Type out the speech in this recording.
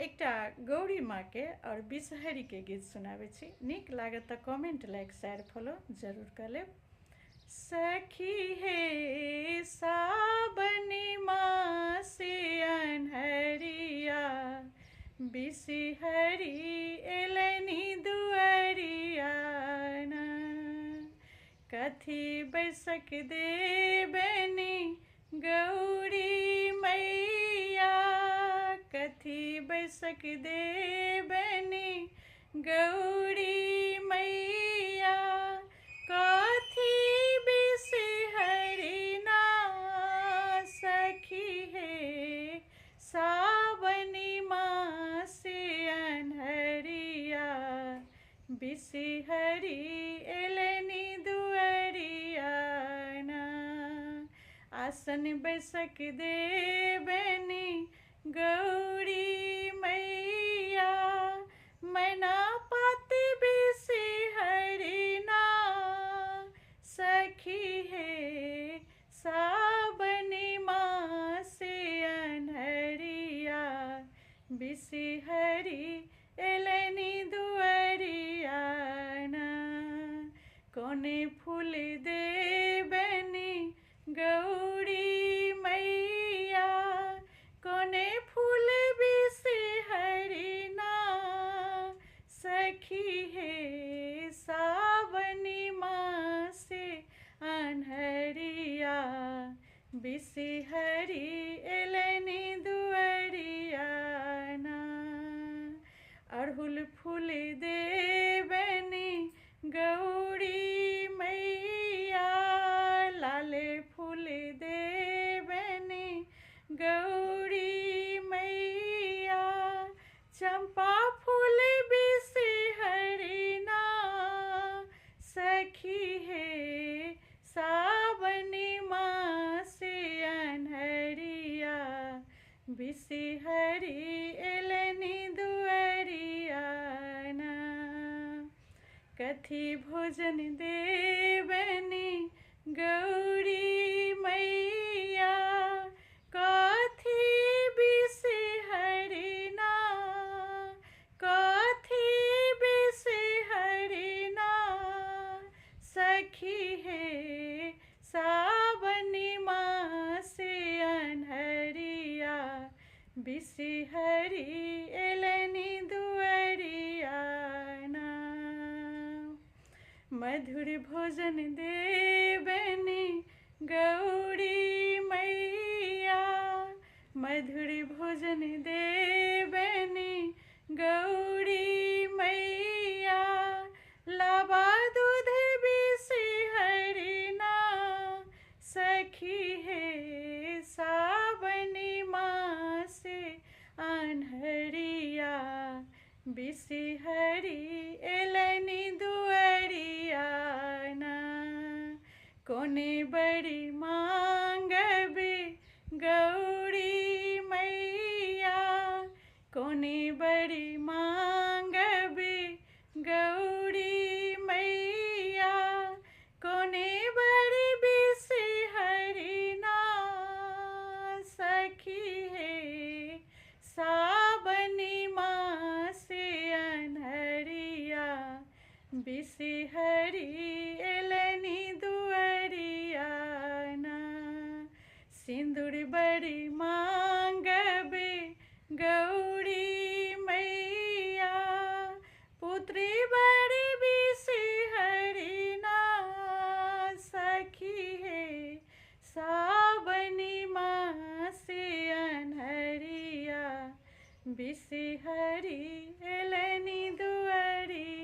एकटा गौरी माँ के और बिषहरी के गीत सुनावे छी। नीक लागत त कमेंट, लाइक, शेयर, फॉलो जरूर कर लेब। सखी हे साबनी मासी अन्हरिया, बिषहरी एलनी दुआरिया ना। कथी बैसक देबनी गौरी मैया, कथी बैसक देबनी गौरी मैया, कथी बिषहरी ना। सखी हे सावनी मासी अन्हरिया, बिषहरी एलनी दुआरिया ना। आसन बैसक देबनी गौरी मैया, मैना पाती बिषहरी ना। सखी हे साबनी मासी अन्हरिया, बिषहरी एलनी दुआरिया ना। कोने फूल देबनी गौरी मैया, कोने फूल बिषहरी ना। सखी हे सावनी मासी अन्हरिया, बिषहरी एलनी दुआरिया ना। अड़हुल फूल देबनी गौरी मैया, लाले फूल देबनी गौरी मैया, चंपा फूल बिषहरी ना। सखी हे सावनी मासी अन्हरिया, बिषहरी एलनी दुआरिया ना। कथी भोजन देबनी गौरी मैया, कथी बिषहरी ना। कथी बिषहरी ना। सखी हे सावनी मासी अन्हरिया, बिषहरी एलनी दुआरिया ना। मधुर भोजन देबनी गौरी मैया, मधुर भोजन देबनी गौरी मैया, लाबा दूध बिषहरी ना। सखी हे सावनी मासी अन्हरिया, बिषहरी एलनी दुआरिया ना। कोने बड़ी मांगबे गौरी मैया, कोने बड़ी मांगबे गौरी मैया, कोने बड़ी बिषहरी ना। सखी हे सावनी मासी अन्हरिया, बिषहरी एलनी दुआरिया ना। कोने बड़ी मांगबे गौरी मैया, कोने बड़ी मांगबे गौरी मैया, कोने बड़ी बिषहरी ना। सखी हे सावनी मासी अन्हरिया, बिषहरी एलनी दुआरिया ना। कोने बड़ी मांगबे गौरी मैया, कोने बड़ी मांगबे गौरी मैया, कोने बड़ी बिषहरी ना। सखी हे सावनी मासी अन्हरिया, बिषहरी एलनी दुआरिया ना। सिंदूर बड़ी मांगबे गौरी मैया, पुत्री बड़ी बिषहरी ना। सखी हे सावनी मासी अन्हरिया, बिषहरी एलनी दुआरिया।